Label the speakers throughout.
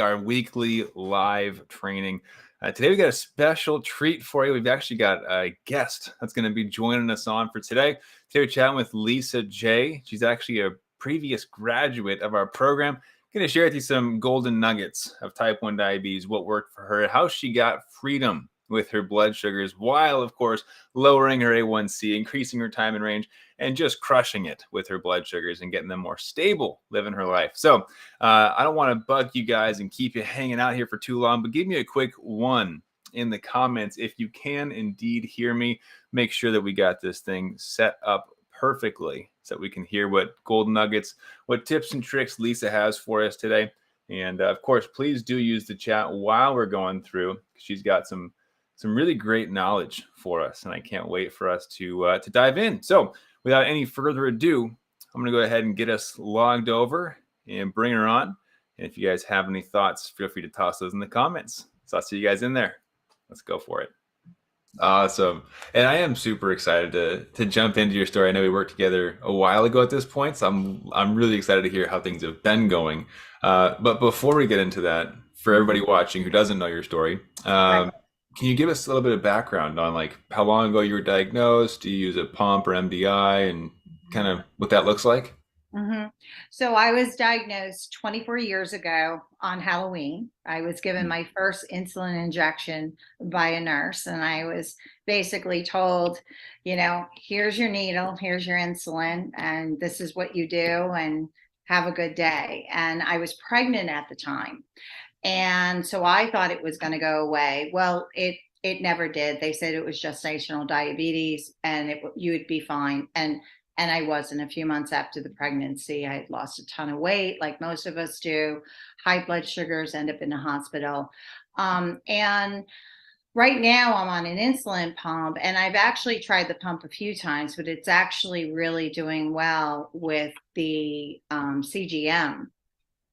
Speaker 1: our weekly live training. Today we got a special treat for you. We've actually got a guest that's going to be joining us on for today. Today we're chatting with Lisa J. She's actually a previous graduate of our program. Going to share with you some golden nuggets of type 1 diabetes, what worked for her, how she got freedom with her blood sugars, while, of course, lowering her A1C, increasing her time in range, and just crushing it with her blood sugars and getting them more stable, living her life. So I don't want to bug you guys and keep you hanging out here for too long, but give me a quick one in the comments if you can indeed hear me. Make sure that we got this thing set up perfectly so that we can hear what golden nuggets, what tips and tricks Lisa has for us today. And of course, please do use the chat while we're going through. She's got some really great knowledge for us, and I can't wait for us to dive in. So without any further ado, I'm going to go ahead and get us logged over and bring her on. And if you guys have any thoughts, feel free to toss those in the comments. So I'll see you guys in there. Let's go for it. Awesome. And I am super excited to jump into your story. I know we worked together a while ago at this point, so I'm really excited to hear how things have been going. But before we get into that, for everybody watching who doesn't know your story, can you give us a little bit of background on like how long ago you were diagnosed? Do you use a pump or MDI, and kind of what that looks like?
Speaker 2: So I was diagnosed 24 years ago on Halloween. I was given my first insulin injection by a nurse, and I was basically told, here's your needle, here's your insulin, and this is what you do, and have a good day. And I was pregnant at the time. And so I thought it was going to go away. Well, it never did. They said it was gestational diabetes and you would be fine. And I wasn't. A few months after the pregnancy, I had lost a ton of weight, like most of us do, high blood sugars, end up in the hospital. And right now I'm on an insulin pump, and I've actually tried the pump a few times, but it's actually really doing well with the CGM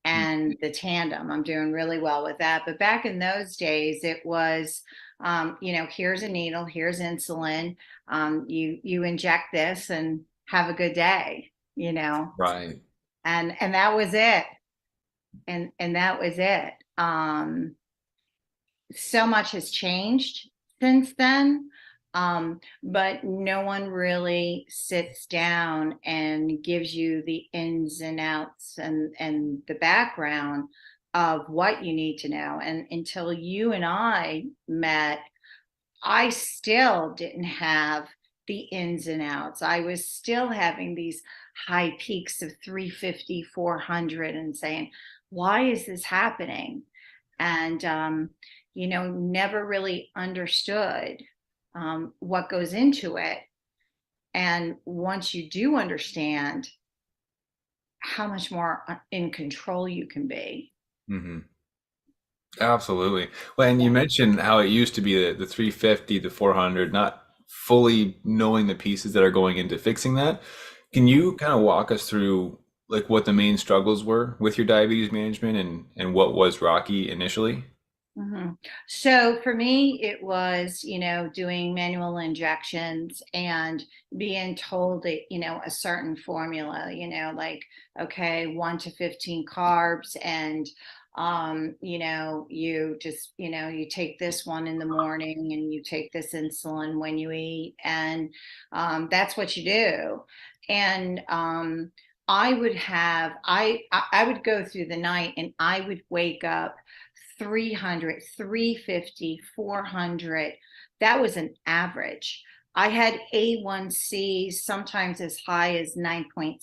Speaker 2: and the tandem. I'm doing really well with that. But back in those days, it was, here's a needle, here's insulin. You inject this and have a good day,
Speaker 1: Right.
Speaker 2: and that was it. And that was it. So much has changed since then. But no one really sits down and gives you the ins and outs and the background of what you need to know. And until you and I met, I still didn't have the ins and outs. I was still having these high peaks of 350, 400 and saying, why is this happening? And, never really understood what goes into it. And once you do understand, how much more in control you can be.
Speaker 1: Mm-hmm. Absolutely. Well, and you mentioned how it used to be the 350, the 400, not fully knowing the pieces that are going into fixing that. Can you kind of walk us through like what the main struggles were with your diabetes management and what was rocky initially?
Speaker 2: So for me, it was, doing manual injections and being told that, a certain formula, like, okay, 1 to 15 carbs, and you just, you take this one in the morning and you take this insulin when you eat, and that's what you do. And I would go through the night and I would wake up 300, 350, 400. That was an average. I had A1Cs sometimes as high as 9.6.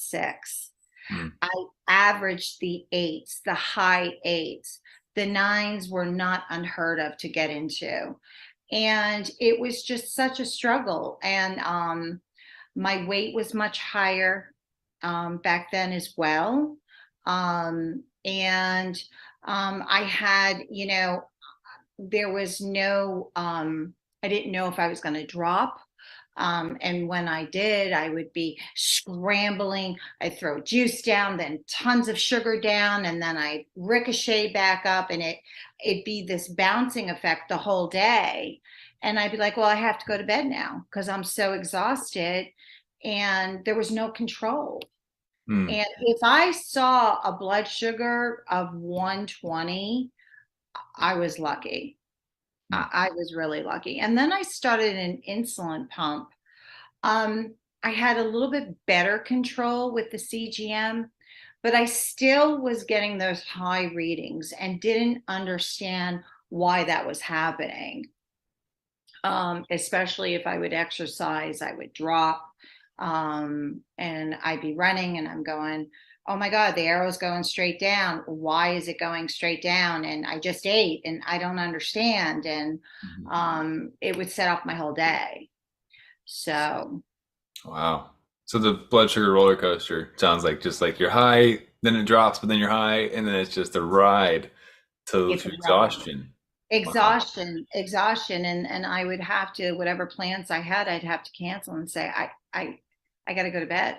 Speaker 1: Mm.
Speaker 2: I averaged the eights, the high eights. The nines were not unheard of to get into. And it was just such a struggle. And my weight was much higher back then as well. And I had, there was no, I didn't know if I was going to drop. And when I did, I would be scrambling. I'd throw juice down, then tons of sugar down, and then I ricochet back up, and it'd be this bouncing effect the whole day. And I'd be like, well, I have to go to bed now because I'm so exhausted. And there was no control.
Speaker 1: Mm,
Speaker 2: And if I saw a blood sugar of 120, I was lucky.
Speaker 1: mm,
Speaker 2: I was really lucky. And then I started an insulin pump. Um, I had a little bit better control with the CGM, but I still was getting those high readings and didn't understand why that was happening. Especially if I would exercise, I would drop, and I'd be running and I'm going, oh my God, the arrow's going straight down. Why is it going straight down? And I just ate and I don't understand. And
Speaker 1: mhm.
Speaker 2: it would set off my whole day. So
Speaker 1: Wow. So the blood sugar roller coaster sounds like just like you're high, then it drops, but then you're high, and then it's just a ride
Speaker 2: it's
Speaker 1: to
Speaker 2: a ride.
Speaker 1: exhaustion. Wow.
Speaker 2: Exhaustion. And I would have to, whatever plans I had, I'd have to cancel and say, I got to go to bed.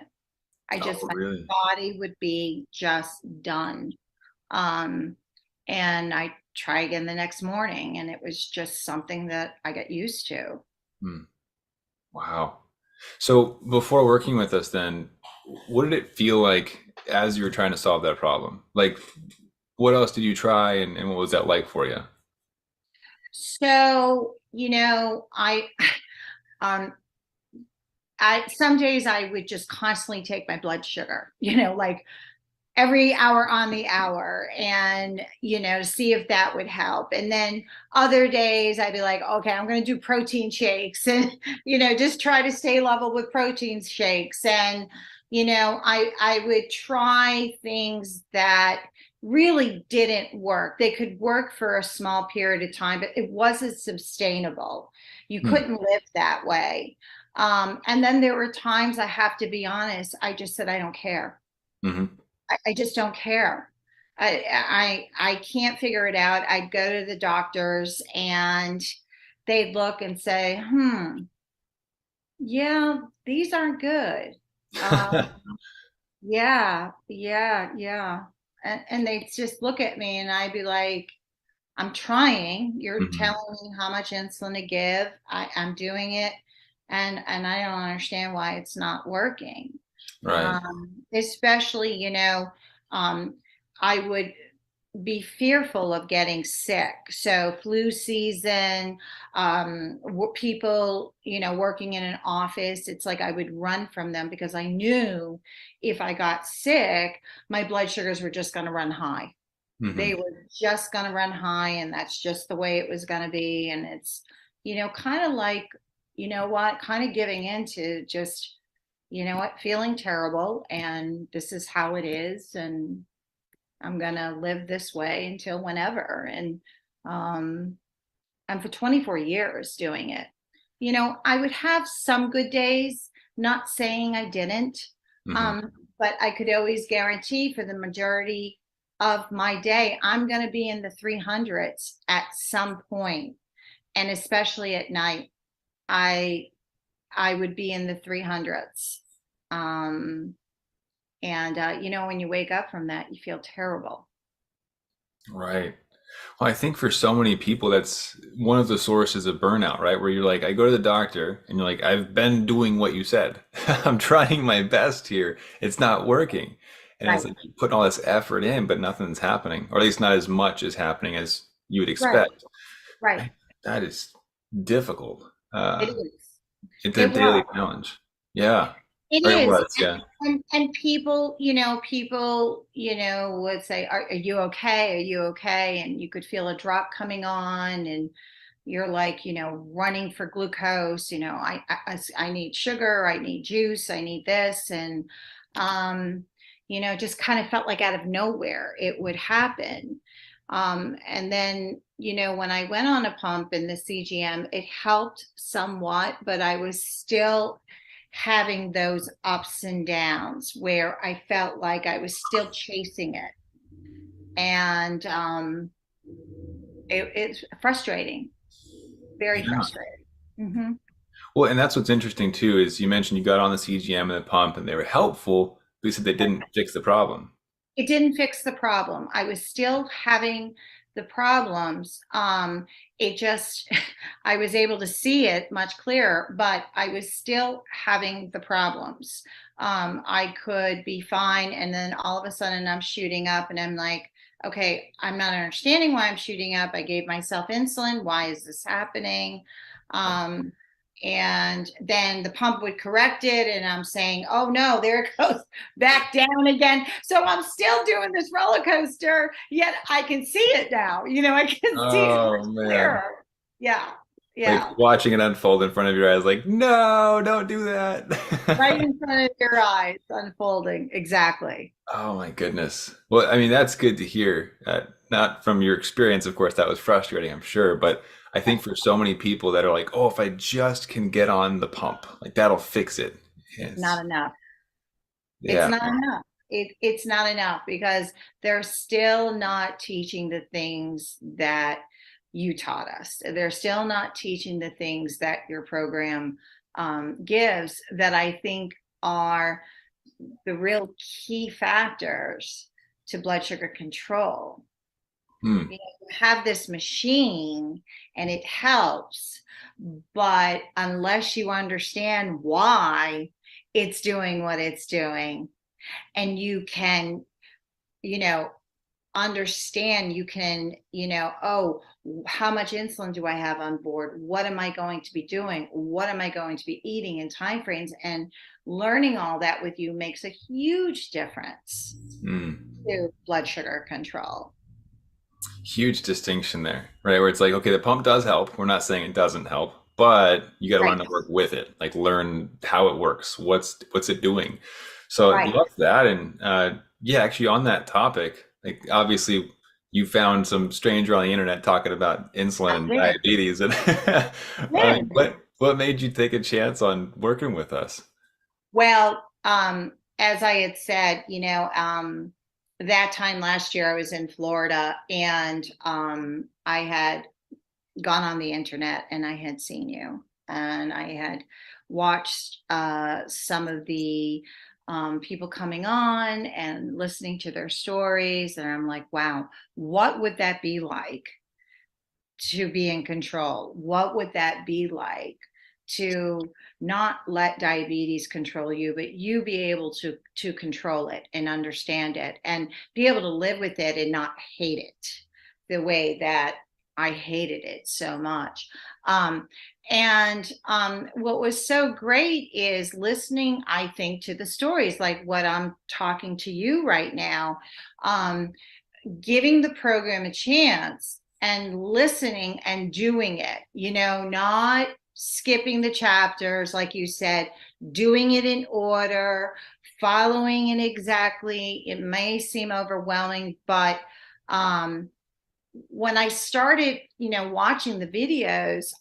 Speaker 1: Oh,
Speaker 2: My
Speaker 1: really?
Speaker 2: body would be just done. Um, and I try again the next morning, and it was just something that I got used to.
Speaker 1: Hmm. Wow. So before working with us, then, what did it feel like as you were trying to solve that problem? Like, what else did you try, and what was that like for you?
Speaker 2: So, um, some days I would just constantly take my blood sugar, like every hour on the hour, and see if that would help. And then other days I'd be like, okay, I'm going to do protein shakes, and just try to stay level with protein shakes. And I would try things that really didn't work. They could work for a small period of time, but it wasn't sustainable. You
Speaker 1: Hmm.
Speaker 2: couldn't live that way. And then there were times, I have to be honest, I just said, I don't care.
Speaker 1: Hmm.
Speaker 2: I just don't care. I can't figure it out. I'd go to the doctors and they'd look and say, yeah, these aren't good. Uh, yeah. And they'd just look at me and I'd be like, I'm trying. You're
Speaker 1: Hmm.
Speaker 2: telling me how much insulin to give. I'm doing it. And I don't understand why it's not working.
Speaker 1: Right.
Speaker 2: Especially, um, I would be fearful of getting sick. So flu season, people, working in an office, it's like I would run from them because I knew if I got sick, my blood sugars were just going to run high. They
Speaker 1: Hmm.
Speaker 2: were just going to run high, and that's just the way it was going to be. And it's, kind of like, kind of giving into just, feeling terrible. And this is how it is. And I'm going to live this way until whenever. Um, and for 24 years doing it, I would have some good days, not saying I didn't,
Speaker 1: Hmm.
Speaker 2: um, but I could always guarantee for the majority of my day, I'm going to be in the 300s at some point. And especially at night, I I would be in the 300s. Um, and when you wake up from that, you feel terrible.
Speaker 1: Right. Well, I think for so many people, that's one of the sources of burnout, right? Where you're like, I go to the doctor and you're like, I've been doing what you said. I'm trying my best here. It's not working. And it's
Speaker 2: Right,
Speaker 1: like you putting all this effort in, but nothing's happening, or at least not as much as happening as you would
Speaker 2: right,
Speaker 1: expect.
Speaker 2: right.
Speaker 1: Man, that is difficult.
Speaker 2: It is.
Speaker 1: It's a
Speaker 2: It
Speaker 1: daily
Speaker 2: was.
Speaker 1: challenge. Yeah.
Speaker 2: It
Speaker 1: Or it
Speaker 2: is.
Speaker 1: was. Yeah.
Speaker 2: And people, would say, are you okay? Are you okay? And you could feel a drop coming on, and you're like, running for glucose. I need sugar, I need juice, I need this. And, um, just kind of felt like out of nowhere it would happen. And then, when I went on a pump in the CGM, it helped somewhat, but I was still having those ups and downs where I felt like I was still chasing it. And it's frustrating, very
Speaker 1: Yeah.
Speaker 2: frustrating. Hmm.
Speaker 1: Well, and that's what's interesting too, is you mentioned you got on the CGM and the pump and they were helpful, but you said they didn't fix the problem.
Speaker 2: It didn't fix the problem. I was still having the problems. It just, I was able to see it much clearer, but I was still having the problems. I could be fine, and then all of a sudden I'm shooting up, and I'm like, okay, I'm not understanding why I'm shooting up. I gave myself insulin. Why is this happening? Um, and then the pump would correct it, and I'm saying, oh no, there it goes back down again. So I'm still doing this roller coaster, yet I can see it now. I can see it
Speaker 1: Oh
Speaker 2: much
Speaker 1: man.
Speaker 2: clearer. Yeah,
Speaker 1: Like
Speaker 2: yeah,
Speaker 1: watching it unfold in front of your eyes, like, no, don't do
Speaker 2: right
Speaker 1: that.
Speaker 2: in front of your eyes, unfolding. Exactly.
Speaker 1: Oh my goodness. Well, I mean, that's good to hear. Not from your experience, of course, that was frustrating, I'm sure, but I think for so many people that are like, oh, if I just can get on the pump, like that'll fix it. Yes.
Speaker 2: Not enough. It's
Speaker 1: Yeah.
Speaker 2: not enough. It's not enough because they're still not teaching the things that you taught us. They're still not teaching the things that your program gives, that I think are the real key factors to blood sugar control.
Speaker 1: Hmm.
Speaker 2: You have this machine and it helps, but unless you understand why it's doing what it's doing, and you can, you know, understand, you can, oh, how much insulin do I have on board? What am I going to be doing? What am I going to be eating in time frames? And learning all that with you makes a huge difference
Speaker 1: Hmm.
Speaker 2: to blood sugar control.
Speaker 1: Huge distinction there, right? Where it's like, okay, the pump does help. We're not saying it doesn't help, but you got to learn
Speaker 2: Right,
Speaker 1: to work with it, like learn how it works. What's it doing? So
Speaker 2: right.
Speaker 1: love that. And yeah, actually on that topic, like obviously you found some stranger on the internet talking about insulin
Speaker 2: I
Speaker 1: and
Speaker 2: did.
Speaker 1: diabetes. And I mean,
Speaker 2: Did.
Speaker 1: what made you take a chance on working with us?
Speaker 2: Well, as I had said, that time last year I was in Florida, and I had gone on the internet and I had seen you, and I had watched some of the people coming on and listening to their stories. And I'm like, wow, what would that be like to be in control? What would that be like to not let diabetes control you, but you be able to control it and understand it and be able to live with it and not hate it the way that I hated it so much. And what was so great is listening, I think, to the stories like what I'm talking to you right now. Giving the program a chance and listening and doing it, not skipping the chapters, like you said, doing it in order, following it exactly. It may seem overwhelming, but when I started, watching the videos,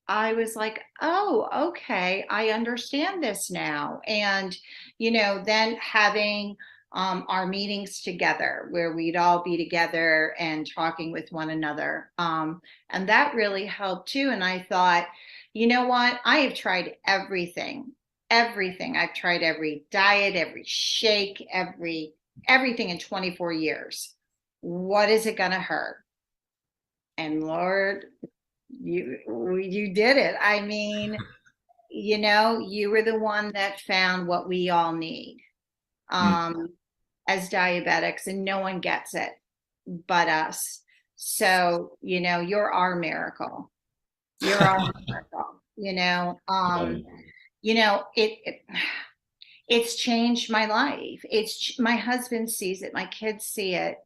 Speaker 2: I was like, oh, okay, I understand this now. And, then having our meetings together where we'd all be together and talking with one another. And that really helped too. And I thought, you know what? I have tried everything, everything. I've tried every diet, every shake, everything in 24 years. What is it going to hurt? And Lord, you did it. I mean, you were the one that found what we all need
Speaker 1: Hmm.
Speaker 2: um, as diabetics, and no one gets it but us. So, you're our miracle. You're our miracle.
Speaker 1: Love it.
Speaker 2: It it's changed my life. My husband sees it, my kids see it.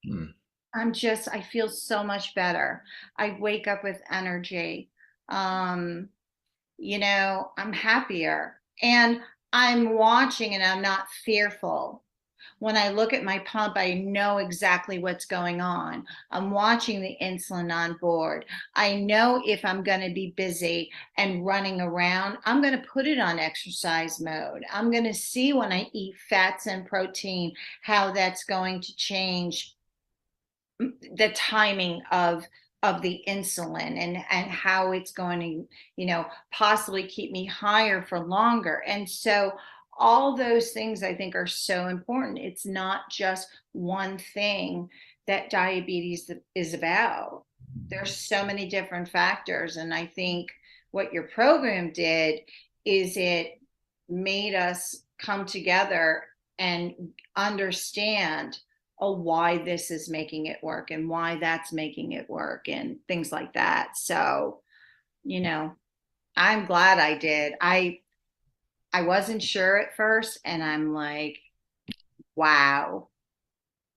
Speaker 1: Hmm.
Speaker 2: I feel so much better. I wake up with energy. Um, I'm happier, and I'm watching and I'm not fearful. When I look at my pump, I know exactly what's going on. I'm watching the insulin on board. I know if I'm going to be busy and running around, I'm going to put it on exercise mode. I'm going to see when I eat fats and protein how that's going to change the timing of the insulin, and how it's going to possibly keep me higher for longer. And so all those things I think are so important. It's not just one thing that diabetes is about. There's so many different factors. And I think what your program did is it made us come together and understand, oh, why this is making it work and why that's making it work and things like that. So, you know, I'm glad I did. I wasn't sure at first, and I'm like, wow.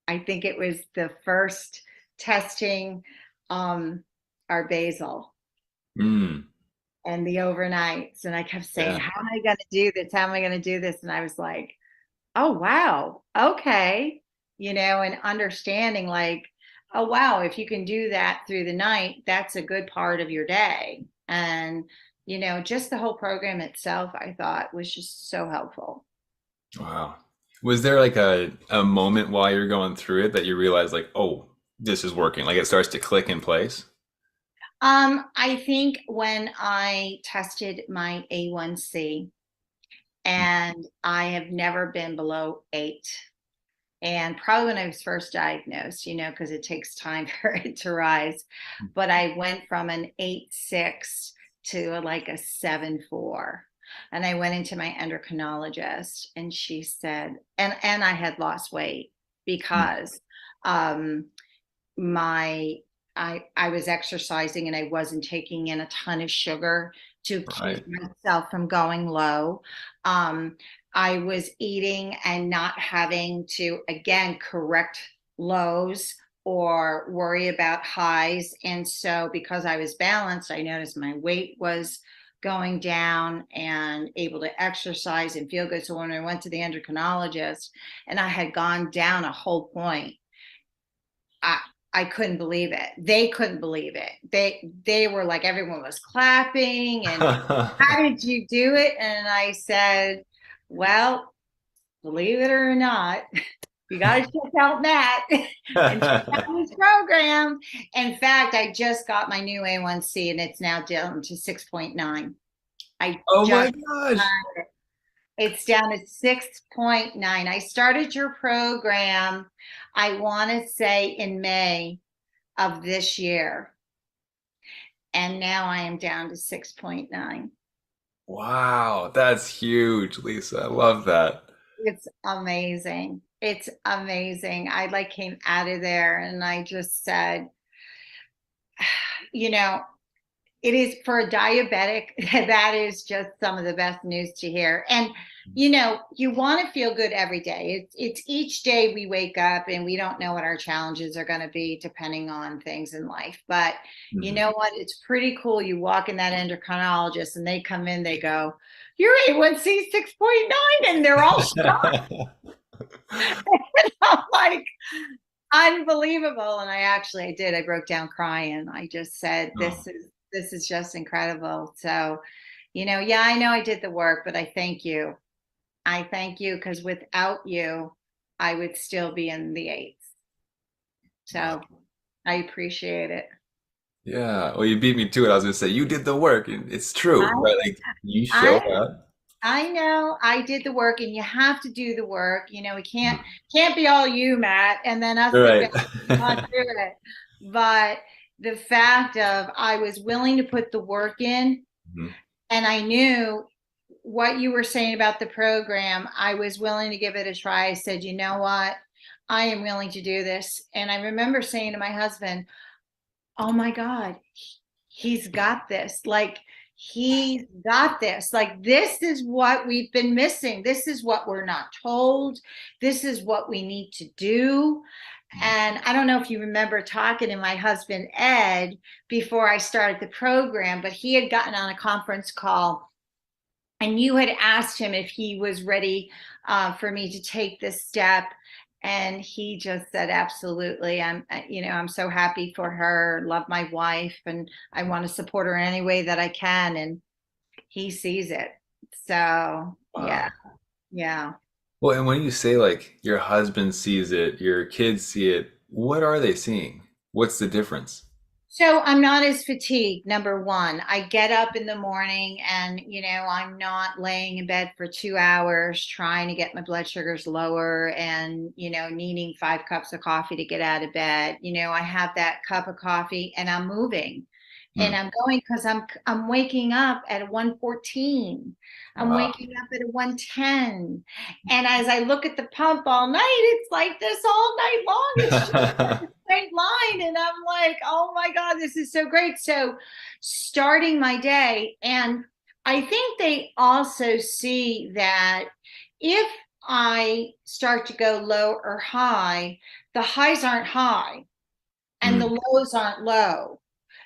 Speaker 2: I think it was the first testing um our basal
Speaker 1: Mm,
Speaker 2: and the overnights. And I kept saying,
Speaker 1: yeah.
Speaker 2: how am I gonna do this? How am I gonna do this? And I was like, oh wow, okay. And understanding like, oh wow, if you can do that through the night, that's a good part of your day. And just the whole program itself, I thought was just so helpful.
Speaker 1: Wow. Was there like a moment while you're going through it that you realize like, oh, this is working? Like it starts to click in place?
Speaker 2: I think when I tested my A1C, and I have never been below 8. And probably when I was first diagnosed, because it takes time for it to rise. But I went from an 8.6 to like a 7.4. And I went into my endocrinologist and she said, and I had lost weight
Speaker 1: Mm,
Speaker 2: because um, my I was exercising and I wasn't taking in a ton of sugar to keep
Speaker 1: right.
Speaker 2: myself from going low. Um, I was eating and not having to again correct lows or worry about highs. And so because I was balanced, I noticed my weight was going down and able to exercise and feel good. So when I went to the endocrinologist and I had gone down a whole point, I I couldn't believe it. They couldn't believe it. They were like everyone was clapping and how did you do it? And I said, well, believe it or not, you got to check out Matt and check out his program. In fact, I just got my new A1C and it's now down to 6.9. I
Speaker 1: Oh my
Speaker 2: just
Speaker 1: gosh.
Speaker 2: It's down to 6.9. I started your program, I want to say in May of this year. And now I am down to 6.9.
Speaker 1: Wow, that's huge, Lisa. I love that.
Speaker 2: It's amazing. It's amazing. I like came out of there and I just said, you know, it is for a diabetic, that is just some of the best news to hear. And you want to feel good every day. It's each day we wake up and we don't know what our challenges are going to be depending on things in life. But you
Speaker 1: Mhm.
Speaker 2: know what? It's pretty cool. You walk in that endocrinologist and they come in, they go, "You're A1C 6.9," and they're all shocked. I'm like, unbelievable. And I did, I broke down crying. I just said,
Speaker 1: Oh,
Speaker 2: this is just incredible. So yeah, I know I did the work, but I thank you because without you I would still be in the eights.
Speaker 1: wow.
Speaker 2: So I appreciate it.
Speaker 1: Yeah. Well, you beat me to it. I was gonna say you did the work, and it's true,
Speaker 2: i
Speaker 1: right? Like you
Speaker 2: i
Speaker 1: showed up.
Speaker 2: I know I did the work, and you have to do the work. We can't be all you, Matt, and then us
Speaker 1: All
Speaker 2: sit
Speaker 1: right.
Speaker 2: back and not do it. But the fact of I was willing to put the work in,
Speaker 1: Mhm.
Speaker 2: and I knew what you were saying about the program, I was willing to give it a try. I said, you know what? I am willing to do this. And I remember saying to my husband, oh my God, he's got this. Like, he's got this. Like, this is what we've been missing. This is what we're not told. This is what we need to do. And I don't know if you remember talking to my husband, Ed, before I started the program, but he had gotten on a conference call and you had asked him if he was ready for me to take this step, and he just said absolutely. I'm so happy for her, love my wife, and I want to support her in any way that I can, and he sees it. So yeah.
Speaker 1: Wow.
Speaker 2: Yeah.
Speaker 1: Well, and when you say like your husband sees it, your kids see it, what are they seeing? What's the difference?
Speaker 2: So I'm not as fatigued, number one. I get up in the morning and, I'm not laying in bed for 2 hours trying to get my blood sugars lower and, needing 5 cups of coffee to get out of bed. I have that cup of coffee and I'm moving and
Speaker 1: Mm.
Speaker 2: I'm going because I'm waking up at 1:14. I'm
Speaker 1: Wow.
Speaker 2: waking up at 1:10. And as I look at the pump all night, it's like this all night long. It's just straight line. And I'm like, oh my God, this is so great. So starting my day, and I think they also see that if I start to go low or high, the highs aren't high and the
Speaker 1: Mm.
Speaker 2: lows aren't low.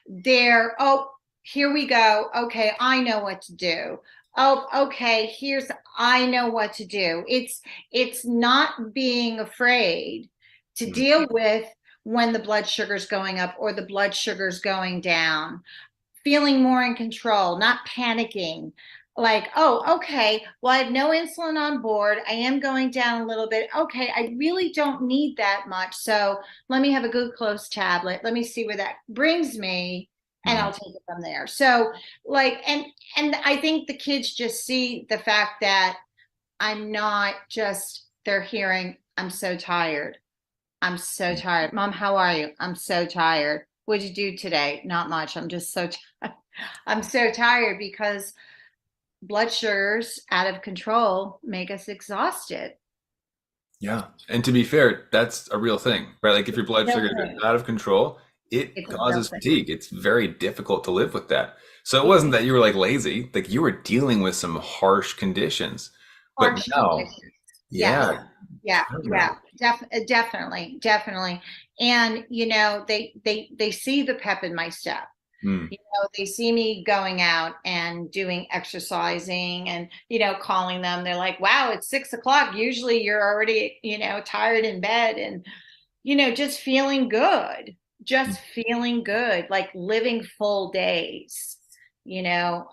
Speaker 2: They're, oh, here we go. Okay, I know what to do. Oh, okay, I know what to do. It's not being afraid to
Speaker 1: Mm.
Speaker 2: deal with when the blood sugar's going up or the blood sugar's going down, feeling more in control, not panicking. Like, oh, okay, well, I have no insulin on board. I am going down a little bit. Okay, I really don't need that much. So let me have a glucose tablet. Let me see where that brings me, and
Speaker 1: Mm.
Speaker 2: I'll take it from there. So, like, and I think the kids just see the fact that I'm not just they're hearing, I'm so tired. I'm so tired. Mom, how are you? I'm so tired. What'd you do today? Not much. I'm just so tired. I'm so tired because blood sugars out of control make us exhausted.
Speaker 1: Yeah. And to be fair, that's a real thing, right? Like if your blood
Speaker 2: Real
Speaker 1: sugar is
Speaker 2: thing.
Speaker 1: out of control, it
Speaker 2: It's a real
Speaker 1: causes
Speaker 2: thing.
Speaker 1: fatigue. It's very difficult to live with that. So it
Speaker 2: It
Speaker 1: wasn't that you were like lazy, like you were dealing with some harsh conditions. But
Speaker 2: harsh
Speaker 1: now,
Speaker 2: conditions. Yes.
Speaker 1: yeah,
Speaker 2: Yeah. Yeah.
Speaker 1: turnaround.
Speaker 2: Definitely. Definitely. And they see the pep in my step.
Speaker 1: Mm.
Speaker 2: They see me going out and doing exercising and, calling them. They're like, wow, it's 6 o'clock. Usually you're already, tired in bed and, just feeling good, like living full days, you know.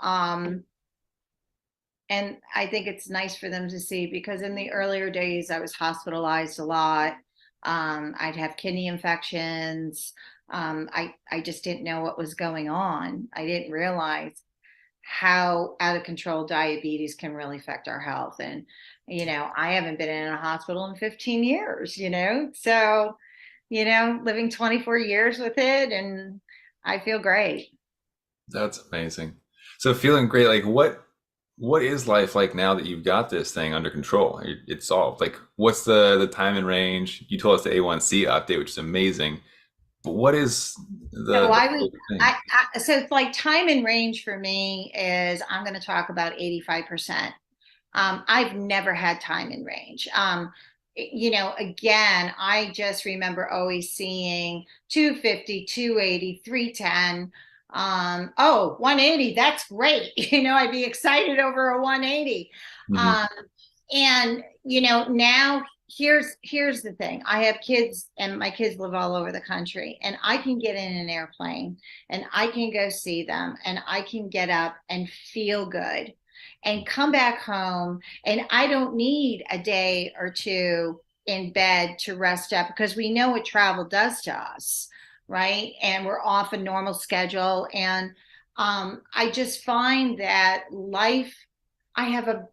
Speaker 2: And I think it's nice for them to see because in the earlier days, I was hospitalized a lot. I'd have kidney infections. I just didn't know what was going on. I didn't realize how out of control diabetes can really affect our health. And, I haven't been in a hospital in 15 years, so, living 24 years with it and I feel great.
Speaker 1: That's amazing. So feeling great, like what is life like now that you've got this thing under control? It's solved. Like what's the time and range? You told us the A1C update, which is amazing. But what is
Speaker 2: So
Speaker 1: the
Speaker 2: I would,
Speaker 1: big thing?
Speaker 2: so it's like time and range for me is I'm going to talk about 85%. I've never had time in range. Again, I just remember always seeing 250, 280, 310. 180, that's great. I'd be excited over a 180.
Speaker 1: Hmm.
Speaker 2: Um, and now here's the thing. I have kids and my kids live all over the country and I can get in an airplane and I can go see them and I can get up and feel good and come back home and I don't need a day or two in bed to rest up because we know what travel does to us, right? And we're off a normal schedule. And I just find that life, I have a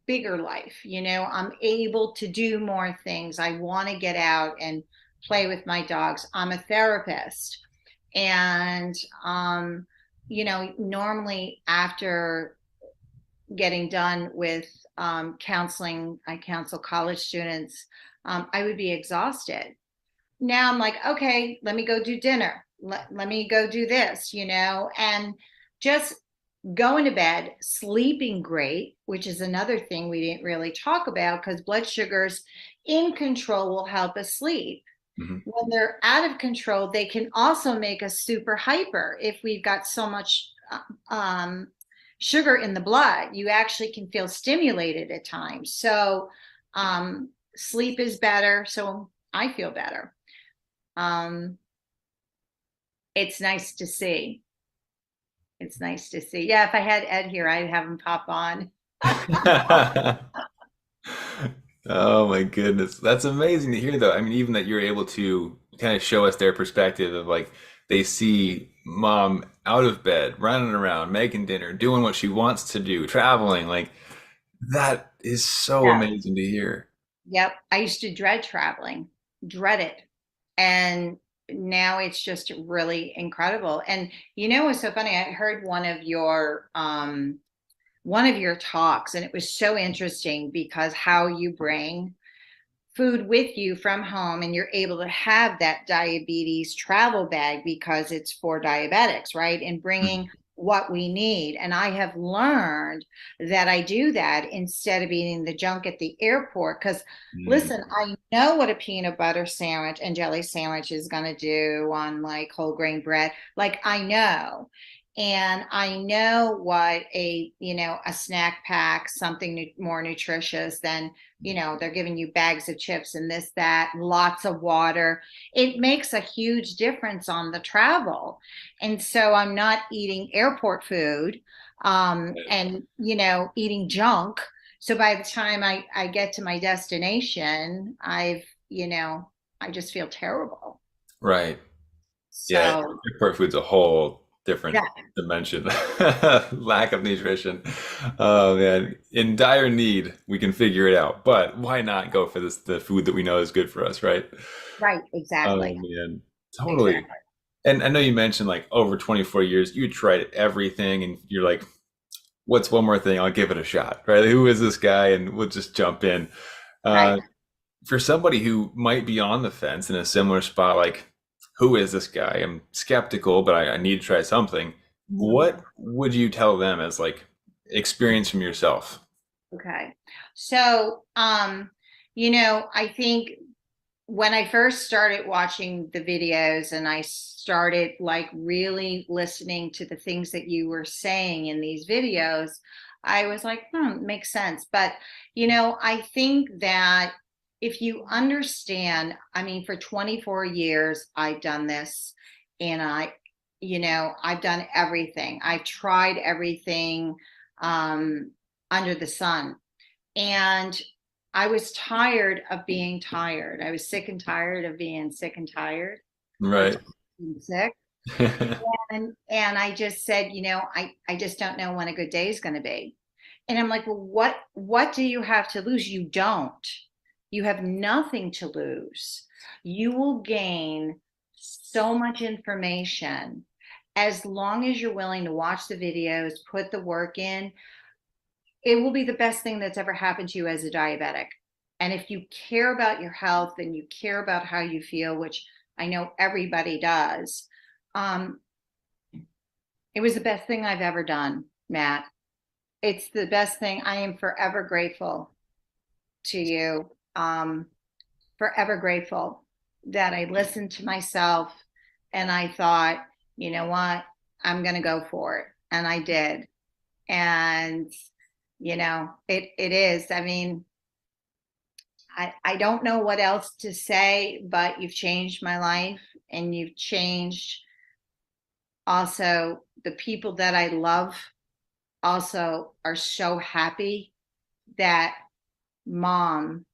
Speaker 2: bigger life, I'm able to do more things. I want to get out and play with my dogs. I'm a therapist. And, normally after getting done with counseling, I counsel college students, I would be exhausted. Now I'm like, okay, let me go do dinner. Let me go do this, and just going to bed, sleeping great, which is another thing we didn't really talk about because blood sugars in control will help us sleep.
Speaker 1: Hmm.
Speaker 2: When they're out of control, they can also make us super hyper if we've got so much sugar in the blood. You actually can feel stimulated at times. So, sleep is better. So, I feel better. Um, it's nice to see. It's nice to see. Yeah, if I had Ed here, I'd have him pop on.
Speaker 1: Oh my goodness. That's amazing to hear though. I mean, even that you're able to kind of show us their perspective of like they see mom out of bed, running around, making dinner, doing what she wants to do, traveling. Like that is so
Speaker 2: Yeah.
Speaker 1: amazing to hear.
Speaker 2: Yep. I used to dread traveling, dread it. And now it's just really incredible. And you know what's so funny? I heard one of your talks, and it was so interesting because how you bring food with you from home and you're able to have that diabetes travel bag because it's for diabetics, right? And bringing what we need. And I have learned that I do that instead of eating the junk at the airport. Because
Speaker 1: Mm,
Speaker 2: listen, I know what a peanut butter sandwich and jelly sandwich is going to do on like whole grain bread. Like I know. And I know what a snack pack, something more nutritious than they're giving you bags of chips and this, that, lots of water. It makes a huge difference on the travel. And so I'm not eating airport food and, eating junk. So by the time I get to my destination, I just feel terrible.
Speaker 1: right. Yeah,
Speaker 2: So,
Speaker 1: airport food's a whole different
Speaker 2: yeah,
Speaker 1: dimension. Lack of nutrition. Oh man, in dire need, we can figure it out. But why not go for the food that we know is good for us, right?
Speaker 2: right,
Speaker 1: Oh
Speaker 2: exactly.
Speaker 1: man, totally.
Speaker 2: Exactly.
Speaker 1: And I know you mentioned like over 24 years, you tried everything and you're like, what's one more thing? I'll give it a shot, right? Who is this guy? And we'll just jump in.
Speaker 2: Right.
Speaker 1: Uh, for somebody who might be on the fence in a similar spot, like, who is this guy? I'm skeptical, but I need to try something.
Speaker 2: Mhm.
Speaker 1: What would you tell them as like experience from yourself?
Speaker 2: Okay. So, I think when I first started watching the videos and I started like really listening to the things that you were saying in these videos, I was like, makes sense. But, I think that if you understand, I mean, for 24 years, I've done this and I've done everything. I've tried everything under the sun. And I was tired of being tired. I was sick and tired of being sick and tired or
Speaker 1: Right.
Speaker 2: being sick. And I just said, I just don't know when a good day is going to be. And I'm like, well, what do you have to lose? You don't. You have nothing to lose. You will gain so much information as long as you're willing to watch the videos, put the work in. It will be the best thing that's ever happened to you as a diabetic. And if you care about your health and you care about how you feel, which I know everybody does, um, it was the best thing I've ever done, Matt. It's the best thing. I am forever grateful to you. Forever grateful that I listened to myself and I thought, you know what, I'm going to go for it. And I did. And, it is. I mean, I don't know what else to say, but you've changed my life and you've changed also the people that I love also are so happy that mom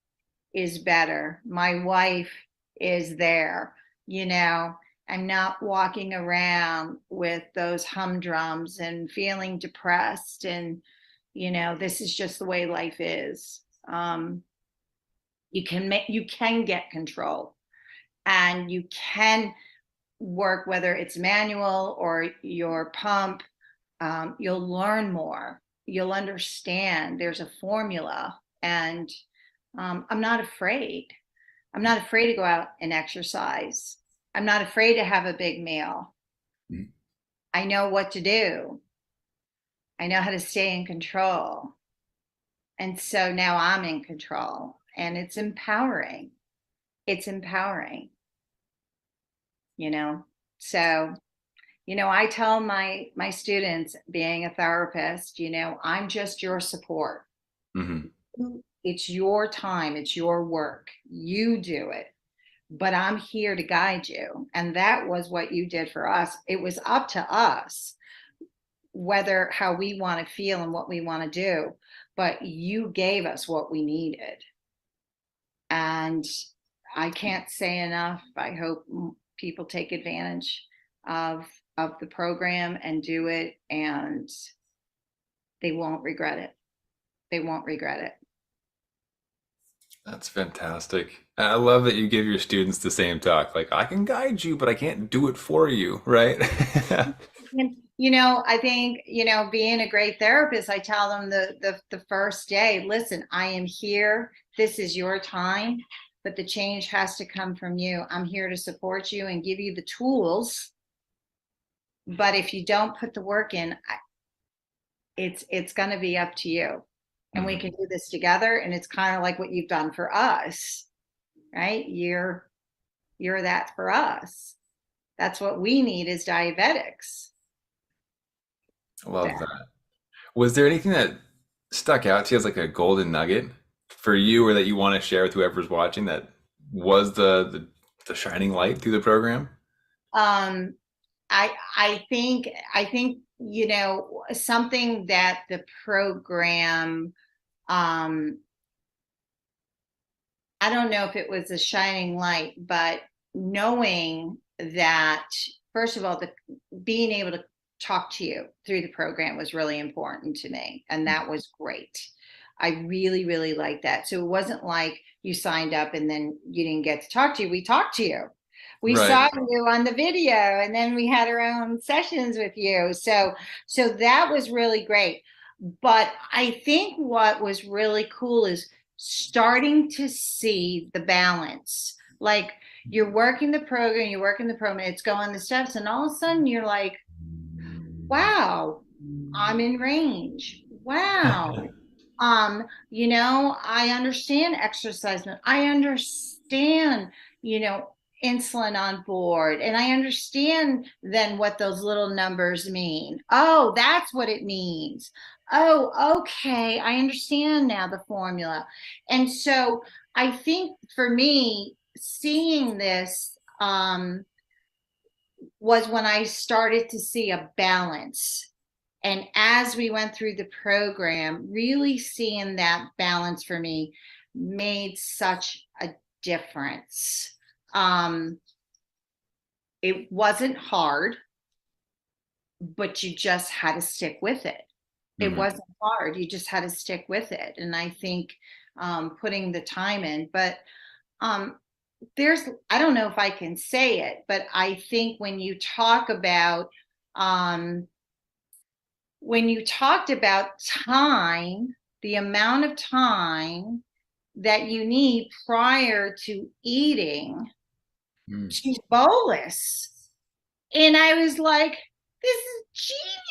Speaker 2: is better. My wife is there. You know, I'm not walking around with those humdrums and feeling depressed. And, this is just the way life is. You can get control and you can work, whether it's manual or your pump. You'll learn more, you'll understand there's a formula. And I'm not afraid to go out and exercise. I'm not afraid to have a big meal. I know what to do. I know how to stay in control. And so now I'm in control and it's empowering. It's empowering, you know? So, I tell my students, being a therapist, I'm just your support.
Speaker 1: Hmm.
Speaker 2: It's your time, it's your work. You do it. But I'm here to guide you. And that was what you did for us. It was up to us whether how we want to feel and what we want to do, but you gave us what we needed. And I can't say enough. I hope people take advantage of the program and do it, and they won't regret it. They won't regret it.
Speaker 1: That's fantastic. And I love that you give your students the same talk. Like, I can guide you, but I can't do it for you, right?
Speaker 2: And, I think, being a great therapist, I tell them the first day, listen, I am here. This is your time, but the change has to come from you. I'm here to support you and give you the tools. But if you don't put the work in, it's going to be up to you. And we can do this together. And it's kind of like what you've done for us, right? You're that for us. That's what we need as diabetics.
Speaker 1: Love that. Was there anything that stuck out to you as like a golden nugget for you, or that you want to share with whoever's watching, that was the shining light through the program?
Speaker 2: Um, I think something that the program, I don't know if it was a shining light, but knowing that, first of all, being able to talk to you through the program was really important to me, and that was great. I really, really liked that. So it wasn't like you signed up and then you didn't get to talk to you. We talked to you. We
Speaker 1: Right.
Speaker 2: saw you on the video, and then we had our own sessions with you. So that was really great. But I think what was really cool is starting to see the balance. Like, you're working the program, it's going the steps, and all of a sudden you're like, wow, I'm in range. Wow. I understand exercise. I understand, you know, insulin on board, and I understand then what those little numbers mean. Oh, that's what it means. Oh, okay. I understand now the formula. And so I think for me, seeing this, was when I started to see a balance. And as we went through the program, really seeing that balance for me made such a difference. It wasn't hard, but you just had to stick with it. It
Speaker 1: Mhm.
Speaker 2: wasn't hard. You just had to stick with it. And I think putting the time in, but um, I don't know if I can say it, but I think um, when you talked about time, the amount of time that you need prior to eating
Speaker 1: Mm.
Speaker 2: to bolus. And I was like, this is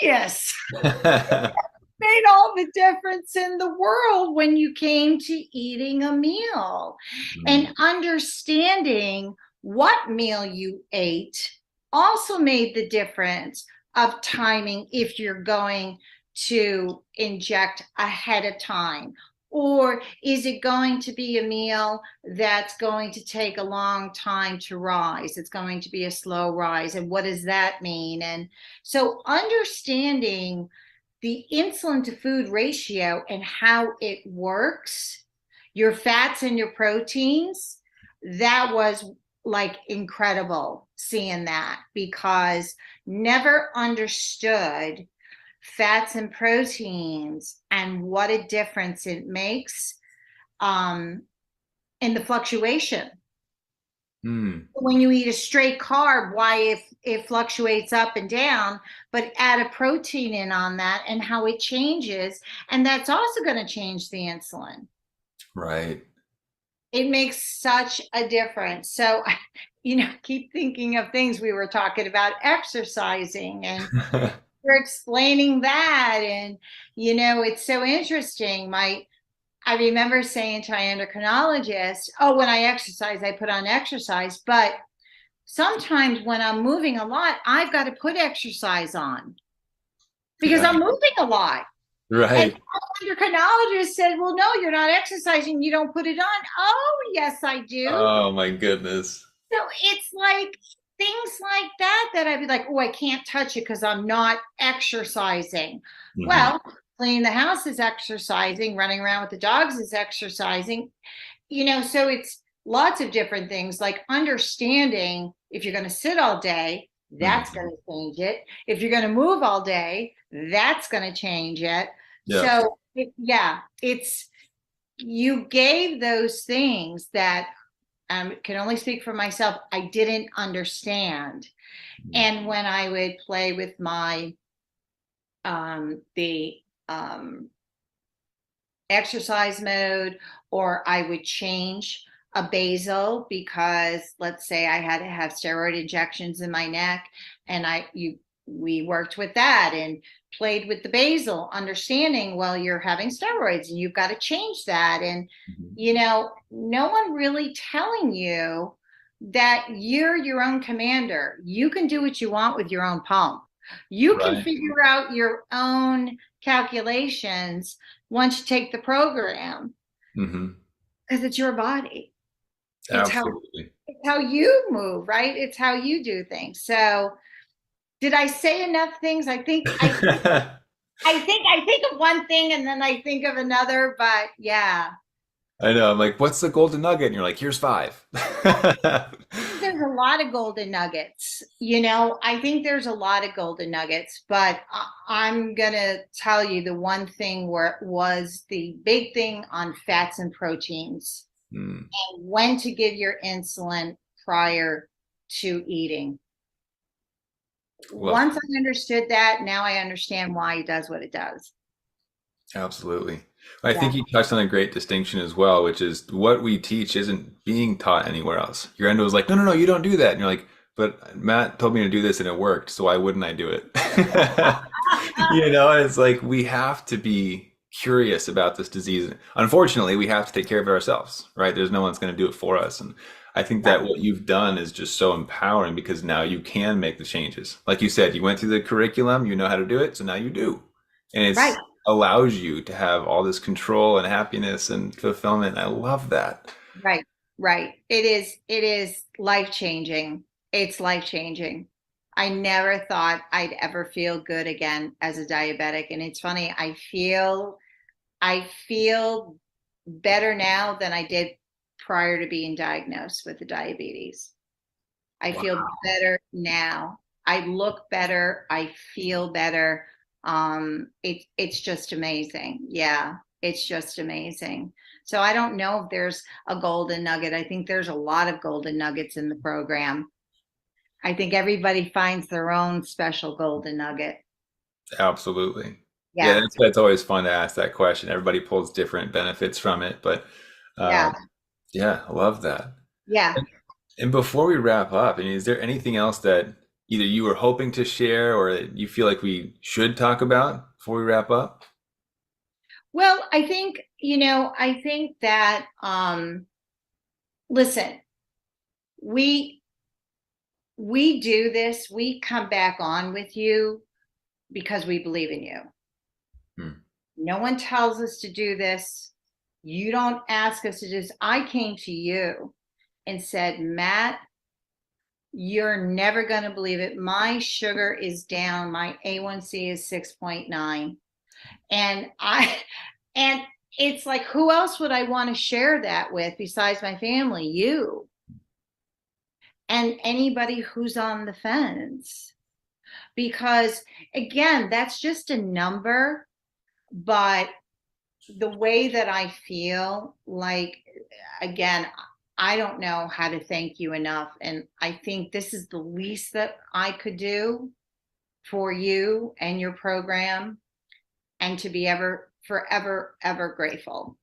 Speaker 2: genius. Made all the difference in the world when you came to eating a meal. And
Speaker 1: Mm.
Speaker 2: understanding what meal you ate also made the difference of timing, if you're going to inject ahead of time, or is it going to be a meal that's going to take a long time to rise? It's going to be a slow rise. And what does that mean? And so understanding the insulin to food ratio and how it works, your fats and your proteins, that was like incredible seeing that, because never understood fats and proteins and what a difference it makes um, in the fluctuation.
Speaker 1: Mm.
Speaker 2: When you eat a straight carb, why if it fluctuates up and down, but add a protein in on that and how it changes, and that's also going to change the insulin.
Speaker 1: Right.
Speaker 2: It makes such a difference. So, keep thinking of things. We were talking about exercising, and we're explaining that, and it's so interesting. I remember saying to my endocrinologist, oh, when I exercise, I put on exercise. But sometimes when I'm moving a lot, I've got to put exercise on because
Speaker 1: Yeah.
Speaker 2: I'm moving a lot. And
Speaker 1: Right.
Speaker 2: the endocrinologist said, well, no, you're not exercising. You don't put it on. Oh, yes, I do.
Speaker 1: Oh my goodness.
Speaker 2: So it's like things like that I'd be like, oh, I can't touch it because I'm not exercising.
Speaker 1: Mhm.
Speaker 2: Well, cleaning the house is exercising, running around with the dogs is exercising. so it's lots of different things like understanding if you're going to sit all day, that's
Speaker 1: Mhm.
Speaker 2: going to change it. If you're going to move all day, that's going to change it.
Speaker 1: Yes.
Speaker 2: So, yeah, it's you gave those things that can only speak for myself. I didn't understand.
Speaker 1: Mhm.
Speaker 2: And when I would play with my the um exercise mode, or I would change a basal because let's say I had to have steroid injections in my neck, and we worked with that and played with the basal, understanding, well, you're having steroids and you've got to change that. And
Speaker 1: Mhm.
Speaker 2: no one really telling you that you're your own commander. You can do what you want with your own pump. You can
Speaker 1: Right.
Speaker 2: figure out your own calculations once you take the program,
Speaker 1: Hmm.
Speaker 2: because it's your body. It's
Speaker 1: Absolutely.
Speaker 2: how you move, right? It's how you do things. So did I say enough things? I think of one thing and then I think of another, but yeah.
Speaker 1: I know. I'm like, what's the golden nugget? And you're like, here's five.
Speaker 2: There's a lot of golden nuggets. I think there's a lot of golden nuggets, but I'm going to tell you the one thing where it was the big thing on fats and proteins,
Speaker 1: Mm.
Speaker 2: when to give your insulin prior to eating.
Speaker 1: Love
Speaker 2: Once I understood that, now I understand why it does what it does.
Speaker 1: Absolutely. I
Speaker 2: Yeah,
Speaker 1: think you touched on a great distinction as well, which is what we teach isn't being taught anywhere else. Your endo is like, no, no, no, you don't do that. And you're like, but Matt told me to do this and it worked, so why wouldn't I do it? It's like we have to be curious about this disease. Unfortunately, we have to take care of it ourselves, right? There's no one's going to do it for us. And I think
Speaker 2: right,
Speaker 1: that what you've done is just so empowering because now you can make the changes. Like you said, you went through the curriculum, you know how to do it, so now you do. And
Speaker 2: right,
Speaker 1: it's allows you to have all this control and happiness and fulfillment. I love that.
Speaker 2: right, right. It is life changing. It's life changing. I never thought I'd ever feel good again as a diabetic. And it's funny, I feel better now than I did prior to being diagnosed with the diabetes. I feel
Speaker 1: Wow.
Speaker 2: better now. I look better. I feel better. It's just amazing. Yeah, it's just amazing. So I don't know if there's a golden nugget. I think there's a lot of golden nuggets in the program. I think everybody finds their own special golden nugget.
Speaker 1: Absolutely. Yeah,
Speaker 2: Yeah,
Speaker 1: that's always fun to ask that question. Everybody pulls different benefits from it, but
Speaker 2: yeah,
Speaker 1: um, yeah, I love that.
Speaker 2: yeah.
Speaker 1: And before we wrap up, I mean, is there anything else that either you were hoping to share or that you feel like we should talk about before we wrap up?
Speaker 2: Well, I think that listen, we we do this, we come back on with you because we believe in you.
Speaker 1: Hmm.
Speaker 2: No one tells us to do this. You don't ask us to do this. I came to you and said, Matt, you're never going to believe it. My sugar is down. My A1C is 6.9. And and it's like, who else would I want to share that with besides my family? You and anybody who's on the fence. Because again, that's just a number, but the way that I feel, like, again, I don't know how to thank you enough. And I think this is the least that I could do for you and your program, and to be ever, forever, ever grateful.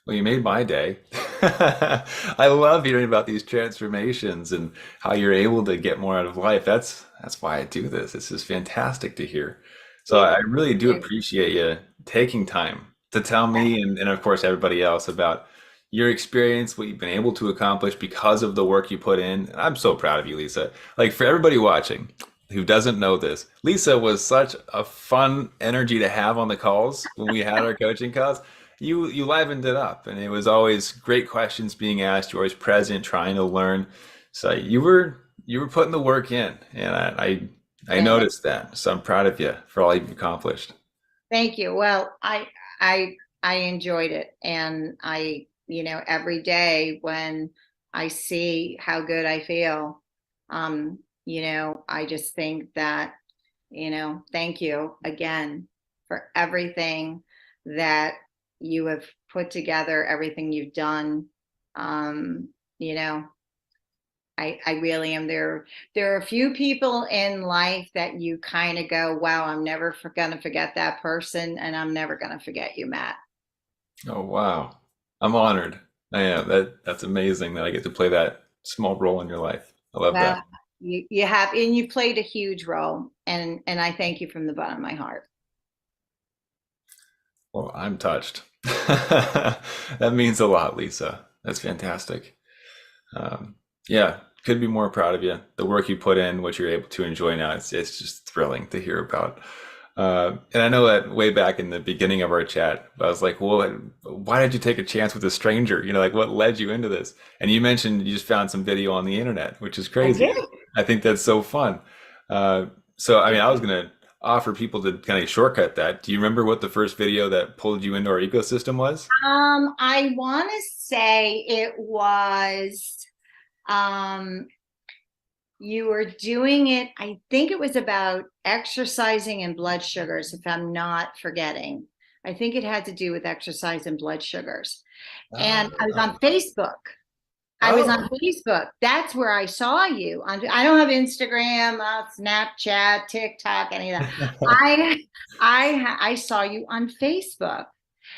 Speaker 1: Well, you made my day. I love hearing about these transformations and how you're able to get more out of life. That's why I do this. This is fantastic to hear. So
Speaker 2: Thank
Speaker 1: I really do
Speaker 2: you.
Speaker 1: appreciate you taking time to tell me and of course everybody else about your experience, what you've been able to accomplish because of the work you put in. And I'm so proud of you, Lisa. Like for everybody watching who doesn't know this, Lisa was such a fun energy to have on the calls when we had our coaching calls. You livened it up, and it was always great questions being asked. You're always present, trying to learn. So you were putting the work in, and I
Speaker 2: Thank
Speaker 1: noticed that. So I'm proud of you for all you've accomplished.
Speaker 2: Thank you. Well, I I enjoyed it. And every day when I see how good I feel, I just think that, thank you again for everything that you have put together, everything you've done. Um, you know, I really am there. There are a few people in life that you kind of go, wow, I'm never gonna forget that person, and I'm never gonna forget you, Matt.
Speaker 1: Oh, wow. I'm honored. I am. That's amazing that I get to play that small role in your life. I love that.
Speaker 2: Well, you have, and you played a huge role, and I thank you from the bottom of my heart.
Speaker 1: Well, I'm touched. That means a lot, Lisa. That's fantastic. Um, yeah, could be more proud of you. The work you put in, what you're able to enjoy now, it's just thrilling to hear about. And I know that way back in the beginning of our chat, I was like, well, why did you take a chance with a stranger? Like what led you into this? And you mentioned you just found some video on the internet, which is
Speaker 2: I
Speaker 1: crazy.
Speaker 2: did.
Speaker 1: I think that's so fun. So, I mean, I was going to offer people to kind of shortcut that. Do you remember what the first video that pulled you into our ecosystem was?
Speaker 2: I want to say it was, um, you were doing it, I think it was about exercising and blood sugars, if I'm not forgetting. I think it had to do with exercise and blood sugars. And I was on
Speaker 1: Oh,
Speaker 2: Facebook. I was on
Speaker 1: oh,
Speaker 2: Facebook. That's where I saw you. I don't have Instagram, Snapchat, TikTok, any of that. I saw you on Facebook,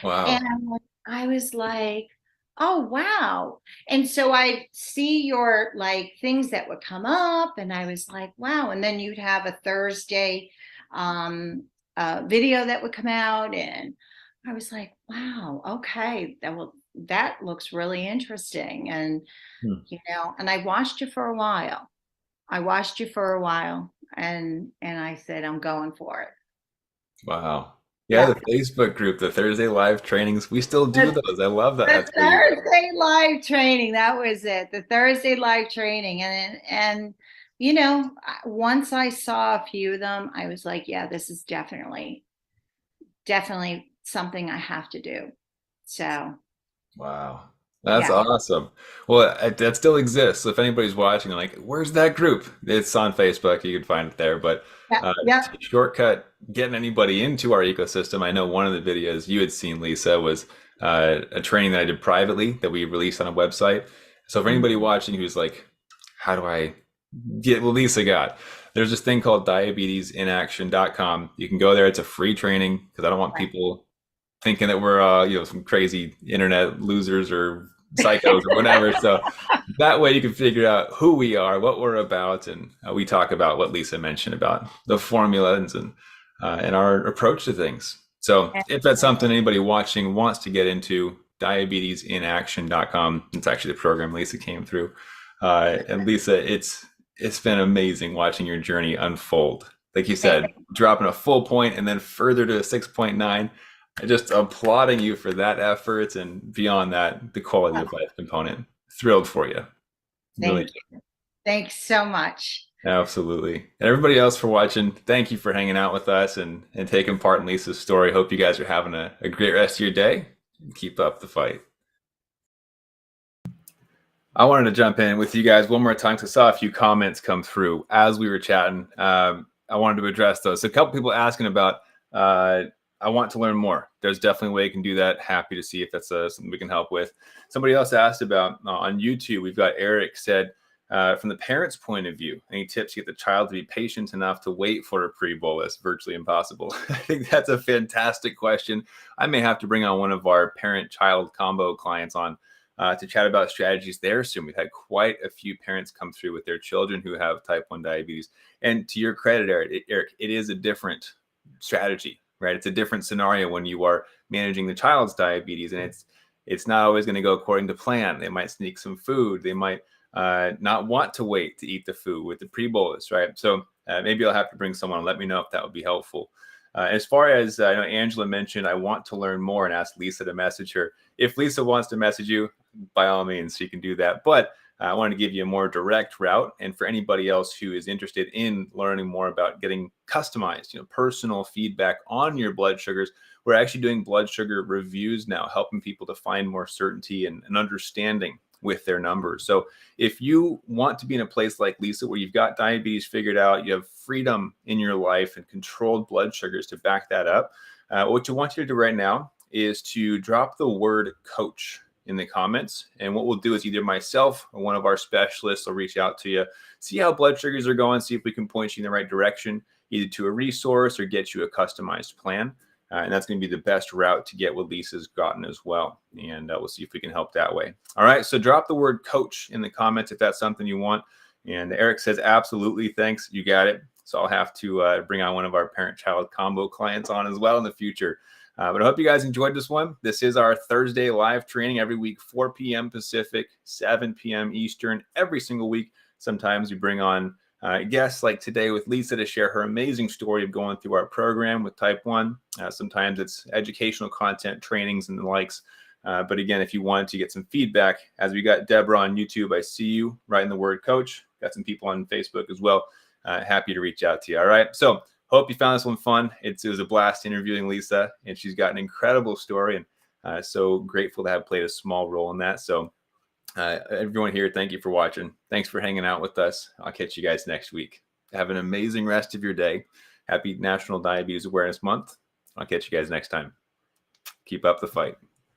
Speaker 2: and
Speaker 1: wow.
Speaker 2: I was like, oh wow. And so I see your like things that would come up, and I was like, wow. And then you'd have a Thursday video that would come out, and I was like, wow, okay, that looks really interesting. And
Speaker 1: Hmm.
Speaker 2: and I watched you for a while. I watched you for a while, and I said, I'm going for it.
Speaker 1: Wow. Yeah,
Speaker 2: Yeah.
Speaker 1: the Facebook group, the Thursday live trainings, we still do those. I love that.
Speaker 2: The
Speaker 1: That's where you
Speaker 2: Thursday live training, that was it. The Thursday live training. And once I saw a few of them, I was like, yeah, this is definitely something I have to do. So,
Speaker 1: Wow. That's
Speaker 2: yeah.
Speaker 1: awesome. Well, that still exists. So if anybody's watching, like, where's that group? It's on Facebook. You can find it there. But
Speaker 2: Yeah,
Speaker 1: to
Speaker 2: yeah.
Speaker 1: shortcut getting anybody into our ecosystem, I know one of the videos you had seen, Lisa, was a training that I did privately that we released on a website. So for anybody
Speaker 2: Mhm.
Speaker 1: watching who's like, how do I get what Lisa got? There's this thing called diabetesinaction.com. You can go there. It's a free training because I don't want people thinking that we're some crazy internet losers or psychos or whatever. So that way you can figure out who we are, what we're about, and we talk about what Lisa mentioned about the formulas and our approach to things. So if that's something anybody watching wants to get into, diabetesinaction.com. It's actually the program Lisa came through. And Lisa, it's been amazing watching your journey unfold. Like you said, dropping a full point and then further to a 6.9. Just applauding you for that effort and beyond that, the quality of life component. Thrilled for you. Really,
Speaker 2: Thank you. Thanks so much.
Speaker 1: absolutely. And everybody else for watching, thank you for hanging out with us and taking part in Lisa's story. Hope you guys are having a great rest of your day and keep up the fight. I wanted to jump in with you guys one more time because I saw a few comments come through as we were chatting. I wanted to address those. So a couple people asking about, I want to learn more. There's definitely a way you can do that. Happy to see if that's something we can help with. Somebody else asked about on YouTube, we've got Eric said, from the parent's point of view, any tips to get the child to be patient enough to wait for a pre-bolus? Virtually impossible. I think that's a fantastic question. I may have to bring on one of our parent-child combo clients on to chat about strategies there soon. We've had quite a few parents come through with their children who have type 1 diabetes. And to your credit, Eric, it is a different strategy, right? It's a different scenario when you are managing the child's diabetes, and it's not always going to go according to plan. They might sneak some food. They might not want to wait to eat the food with the pre-bolus, right? So maybe I'll have to bring someone and let me know if that would be helpful. As far as I know, Angela mentioned, I want to learn more and asked Lisa to message her. If Lisa wants to message you, by all means, she can do that. But I wanted to give you a more direct route. And for anybody else who is interested in learning more about getting customized, personal feedback on your blood sugars, we're actually doing blood sugar reviews now, helping people to find more certainty and understanding with their numbers. So if you want to be in a place like Lisa, where you've got diabetes figured out, you have freedom in your life and controlled blood sugars to back that up, what you want you to do right now is to drop the word coach in the comments. And what we'll do is either myself or one of our specialists will reach out to you, see how blood sugars are going, see if we can point you in the right direction, either to a resource or get you a customized plan. And that's going to be the best route to get what Lisa's gotten as well. And we'll see if we can help that way. All right. So drop the word coach in the comments if that's something you want. And Eric says, absolutely. Thanks. You got it. So I'll have to bring on one of our parent-child combo clients on as well in the future. But I hope you guys enjoyed this one. This is our Thursday live training every week, 4 p.m. Pacific, 7 p.m. Eastern, every single week. Sometimes we bring on guests like today with Lisa to share her amazing story of going through our program with type 1. Sometimes it's educational content, trainings, and the likes. But again, if you wanted to get some feedback, as we got Deborah on YouTube, I see you writing the word coach. Got some people on Facebook as well. Happy to reach out to you. All right. So hope you found this one fun. It was a blast interviewing Lisa, and she's got an incredible story, and so grateful to have played a small role in that. So everyone here, thank you for watching. Thanks for hanging out with us. I'll catch you guys next week. Have an amazing rest of your day. Happy National Diabetes Awareness Month. I'll catch you guys next time. Keep up the fight.